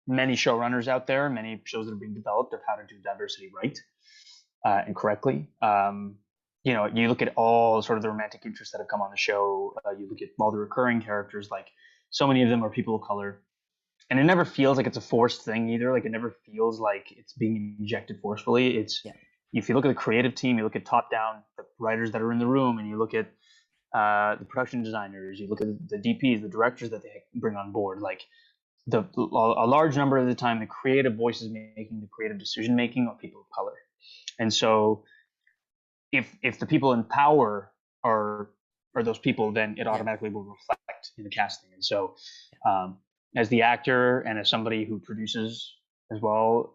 many showrunners out there, many shows that are being developed of how to do diversity right and correctly. You know, you look at all sort of the romantic interests that have come on the show. You look at all the recurring characters, like so many of them are people of color. And it never feels like it's a forced thing either. Like it never feels like it's being injected forcefully. If you look at the creative team, you look at top down, the writers that are in the room, and you look at the production designers, you look at the DPs, the directors that they bring on board, like a large number of the time, the creative voices making the creative decision making are people of color. And so if the people in power are those people, then it automatically will reflect in the casting. And so as the actor and as somebody who produces as well.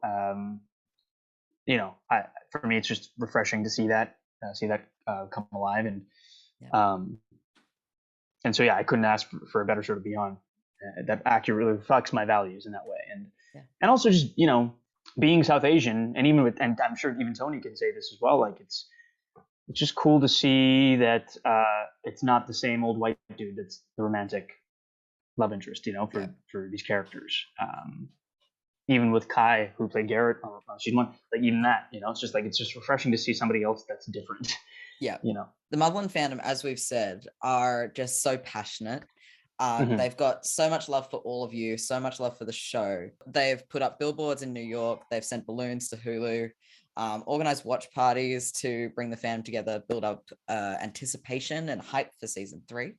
For me, it's just refreshing to see that come alive, Yeah. um, and so yeah, I couldn't ask for a better show to be on that accurately reflects my values in that way, and also just being South Asian, and and I'm sure even Tony can say this as well. Like it's just cool to see that it's not the same old white dude that's the romantic love interest, for these characters. Even with Kai, who played Garrett on season one, like even that, it's just refreshing to see somebody else that's different. Yeah. The Motherland fandom, as we've said, are just so passionate. They've got so much love for all of you, so much love for the show. They've put up billboards in New York. They've sent balloons to Hulu, organized watch parties to bring the fam together, build up anticipation and hype for season 3.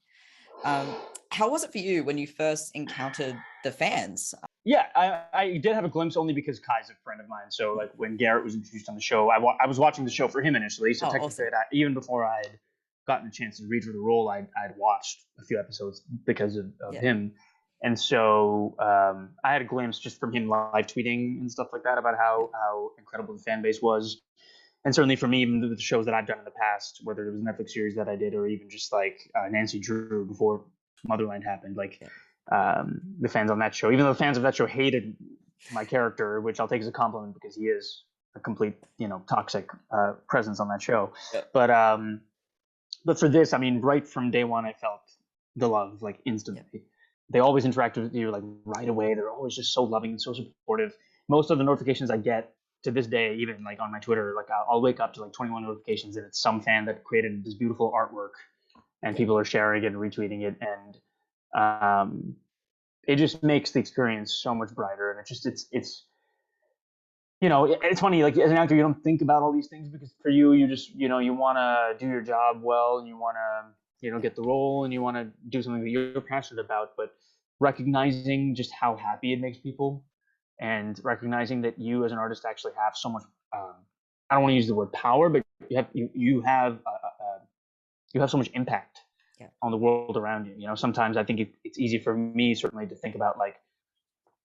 How was it for you when you first encountered the fans? Yeah, I did have a glimpse only because Kai's a friend of mine. So like when Garrett was introduced on the show, I was watching the show for him initially. So technically, awesome. even before I had gotten a chance to read for the role, I'd watched a few episodes because of him. And so I had a glimpse just from him live tweeting and stuff like that about how incredible the fan base was. And certainly for me, even the shows that I've done in the past, whether it was a Netflix series that I did or even just like Nancy Drew before Motherland happened, like the fans on that show, even though the fans of that show hated my character, which I'll take as a compliment because he is a complete, toxic presence on that show. But for this, I mean, right from day one, I felt the love like instantly. They always interact with you like right away. They're always just so loving and so supportive. Most of the notifications I get to this day, even like on my Twitter, like I'll wake up to like 21 notifications and it's some fan that created this beautiful artwork and people are sharing it and retweeting it. And it just makes the experience so much brighter. And it's funny, like as an actor, you don't think about all these things because for you just, you want to do your job well and you want to, get the role and you want to do something that you're passionate about, but recognizing just how happy it makes people and recognizing that you as an artist actually have so much, I don't want to use the word power, but you have so much impact on the world around you. Sometimes I think it's easy for me certainly to think about like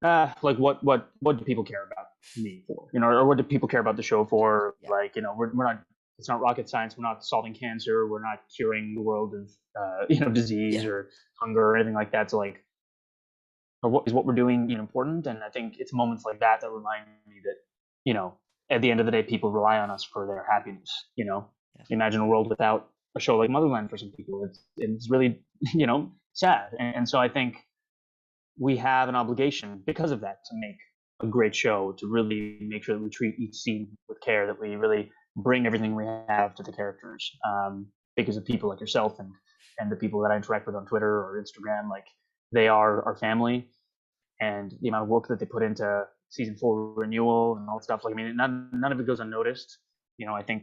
what do people care about me for, or what do people care about the show for? Like, we're not, it's not rocket science. We're not solving cancer. We're not curing the world of disease or hunger or anything like that. So like, or what is what we're doing important? And I think it's moments like that that remind me that at the end of the day, people rely on us for their happiness. Imagine a world without a show like Motherland for some people. It's really sad, and so I think we have an obligation because of that to make a great show, to really make sure that we treat each scene with care, that we really bring everything we have to the characters, because of people like yourself and the people that I interact with on Twitter or Instagram, like they are our family, and the amount of work that they put into season 4 renewal and all that stuff. Like, I mean, none of it goes unnoticed. I think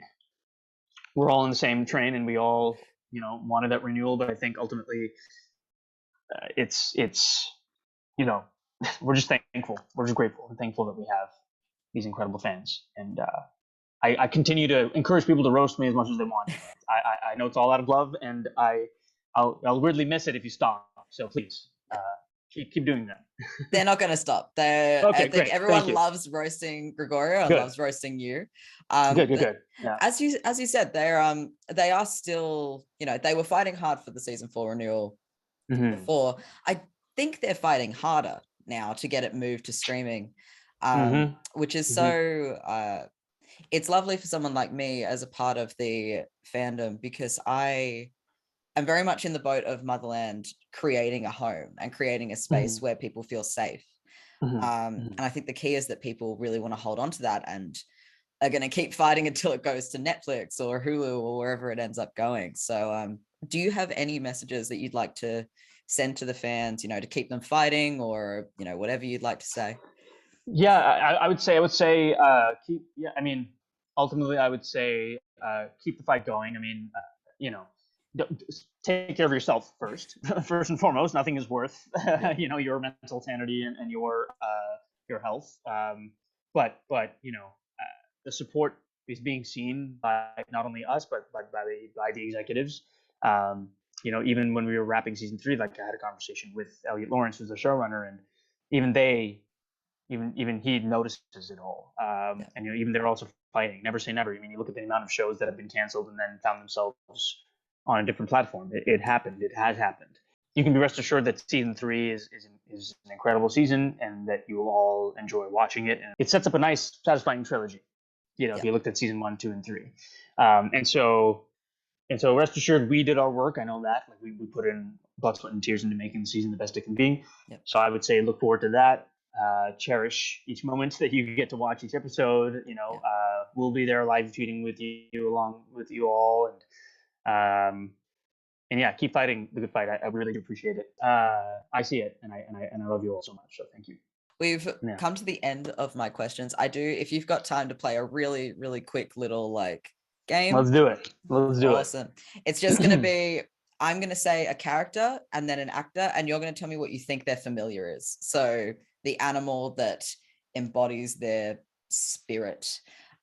we're all in the same train and we all, wanted that renewal, but I think ultimately it's we're just thankful. We're just grateful and thankful that we have these incredible fans. And I continue to encourage people to roast me as much as they want. I know it's all out of love, and I'll weirdly miss it if you stop. So please keep doing that. They're not going to stop. Okay, I think great. everyone loves roasting Gregorio and loves roasting you. Good. Yeah. As you said, they are still, they were fighting hard for the season 4 renewal before. I think they're fighting harder now to get it moved to streaming, which is so it's lovely for someone like me as a part of the fandom, because I am very much in the boat of Motherland creating a home and creating a space where people feel safe. And I think the key is that people really want to hold on to that and are going to keep fighting until it goes to Netflix or Hulu or wherever it ends up going. So do you have any messages that you'd like to send to the fans, to keep them fighting, or, whatever you'd like to say? Yeah, I would say, keep, I mean, ultimately I would say, keep the fight going. I mean, take care of yourself first, first and foremost. Nothing is worth, your mental sanity and your health. But the support is being seen by not only us, but by the executives. Even when we were wrapping season 3, like I had a conversation with Elliot Lawrence, who's the showrunner, and even they, even he notices it all. And even they're also fighting. Never say never. I mean, you look at the amount of shows that have been canceled and then found themselves on a different platform. It happened. It has happened. You can be rest assured that season 3 is an incredible season, and that you will all enjoy watching it. And it sets up a nice, satisfying trilogy. If you looked at season 1, 2, and 3, and so rest assured, we did our work. I know that. Like we put in blood, sweat, and tears into making the season the best it can be. Yep. So I would say look forward to that. Cherish each moment that you get to watch each episode. We'll be there live tweeting with you along with you all, and yeah, keep fighting the good fight. I really do appreciate it. I see it, and I love you all so much. So thank you. We've come to the end of my questions. I do, if you've got time to play a really, really quick little game. Let's do it. Awesome. It's just going to be, I'm going to say a character and then an actor, and you're going to tell me what you think their familiar is. So the animal that embodies their spirit.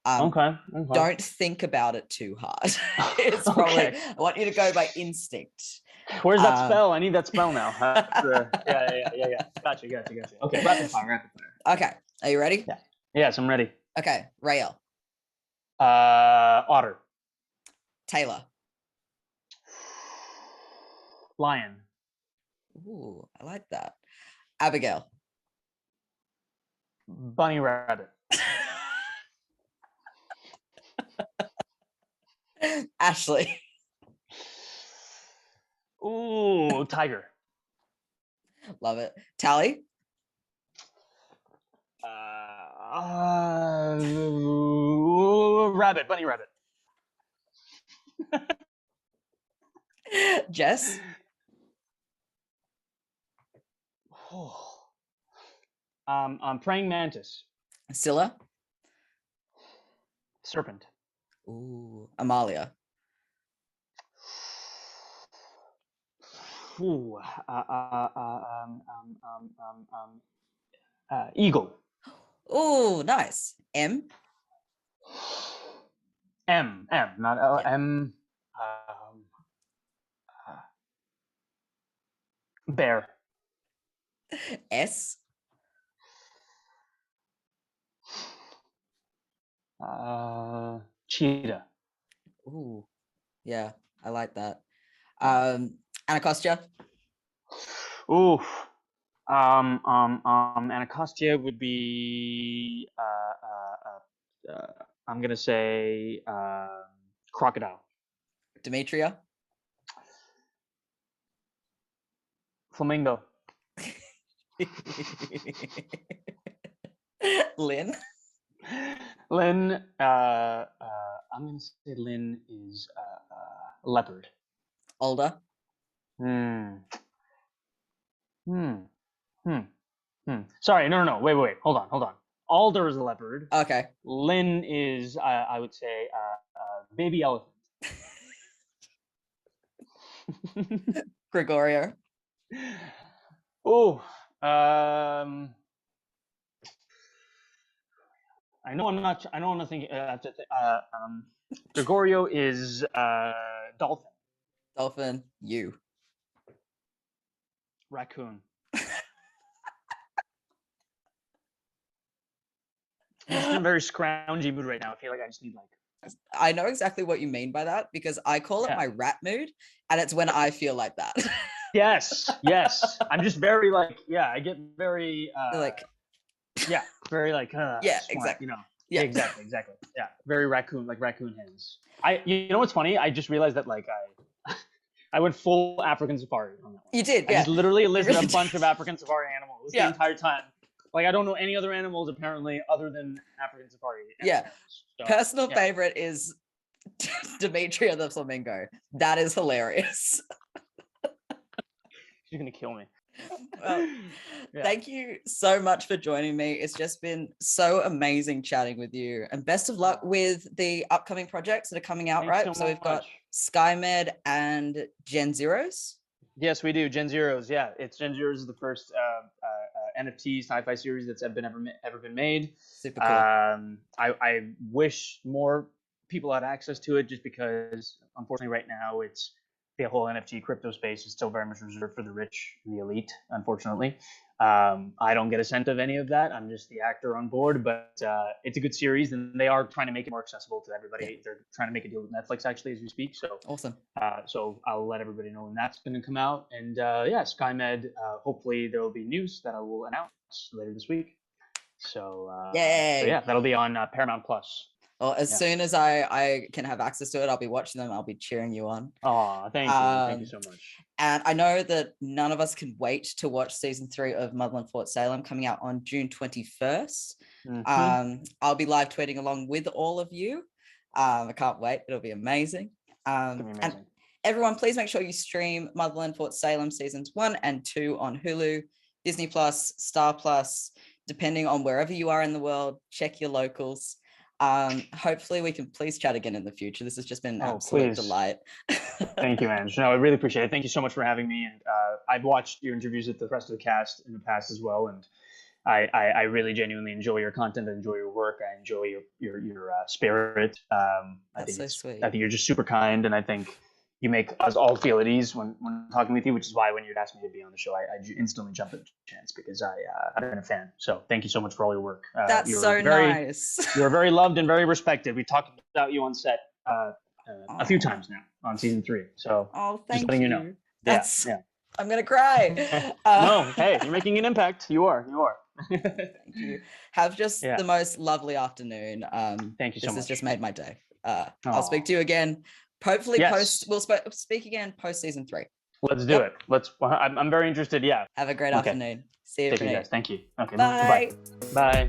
Okay. Don't think about it too hard. It's probably, I want you to go by instinct. Where's that spell? I need that spell now. Yeah. Gotcha. Okay, rapid fire. Okay, are you ready? Yeah. Yes, I'm ready. Okay, Rael. Otter. Taylor. Lion. Ooh, I like that. Abigail. Bunny rabbit. Ashley. Ooh, tiger. Love it. Tally. Rabbit. Bunny rabbit. Jess. Praying mantis. Scylla. Serpent. Ooh, Amalia. Ooh, eagle. Ooh, nice. M. Not L. M. Bear. S. Cheetah. Ooh, yeah, I like that. Anacostia. Ooh. Anacostia would be I'm gonna say crocodile. Demetria. Flamingo. Lynn. Lynn. I'm gonna say Lynn is leopard. Alder. Sorry, no. Wait. Hold on. Alder is a leopard. Okay. Lynn is, I would say, baby elephant. Gregorio. Oh, I know I'm not thinking. Gregorio is dolphin. Dolphin. You. Raccoon. I'm just in a very scroungy mood right now. I feel like I just need I know exactly what you mean by that, because I call it my rat mood, and it's when I feel like that. Yes. I'm just very I get very very yeah, exactly. Yeah, exactly. Yeah, very raccoon hands. You know what's funny? I just realized that I went full African safari on that one. You did, yeah. I just literally listed a bunch of African safari animals the entire time. I don't know any other animals apparently other than African safari animals. So, personal favorite is Demetria the flamingo. That is hilarious. She's gonna kill me. Well, thank you so much for joining me. It's just been so amazing chatting with you, and best of luck with the upcoming projects that are coming out. Thanks so we've got SkyMed and Gen Zeros. Yes, we do. Gen Zeros. Yeah, it's Gen Zeros is the first NFT sci-fi series that's ever been made. Super cool. I wish more people had access to it, just because unfortunately right now the whole NFT crypto space is still very much reserved for the rich and the elite, unfortunately. I don't get a cent of any of that. I'm just the actor on board, but it's a good series, and they are trying to make it more accessible to everybody. Yeah. They're trying to make a deal with Netflix actually as we speak. So Awesome. so I'll let everybody know when that's going to come out. And yeah, SkyMed. Hopefully there will be news that I will announce later this week. So Yay. so yeah, that'll be on Paramount Plus. Well, as soon as I can have access to it, I'll be watching them. I'll be cheering you on. Oh, thank you so much. And I know that none of us can wait to watch season 3 of Motherland Fort Salem, coming out on June 21st. I'll be live tweeting along with all of you. I can't wait. It'll be amazing. And everyone, please make sure you stream Motherland Fort Salem seasons 1 and 2 on Hulu, Disney Plus, Star Plus, depending on wherever you are in the world. Check your locals. Hopefully we can please chat again in the future. This has just been an absolute delight. Thank you, Ange. No, I really appreciate it. Thank you so much for having me. And I've watched your interviews with the rest of the cast in the past as well, and I really genuinely enjoy your content. I enjoy your work. I enjoy your spirit. That's so sweet. I think you're just super kind, and I think you make us all feel at ease when talking with you, which is why when you'd asked me to be on the show, I instantly jumped at the chance because I've been a fan. So thank you so much for all your work. That's so nice. You're very loved and very respected. We talked about you on set a few times now on season 3. So thank just letting you know. That's, yeah. I'm gonna cry. No, hey, you're making an impact. You are. Thank you. Have just the most lovely afternoon. Thank you so much. This has just made my day. I'll speak to you again. Hopefully we'll speak again post season 3. Let's do it. I'm very interested. Yeah. Have a great afternoon. See you. Take care, guys. Thank you. Okay. Bye. Bye.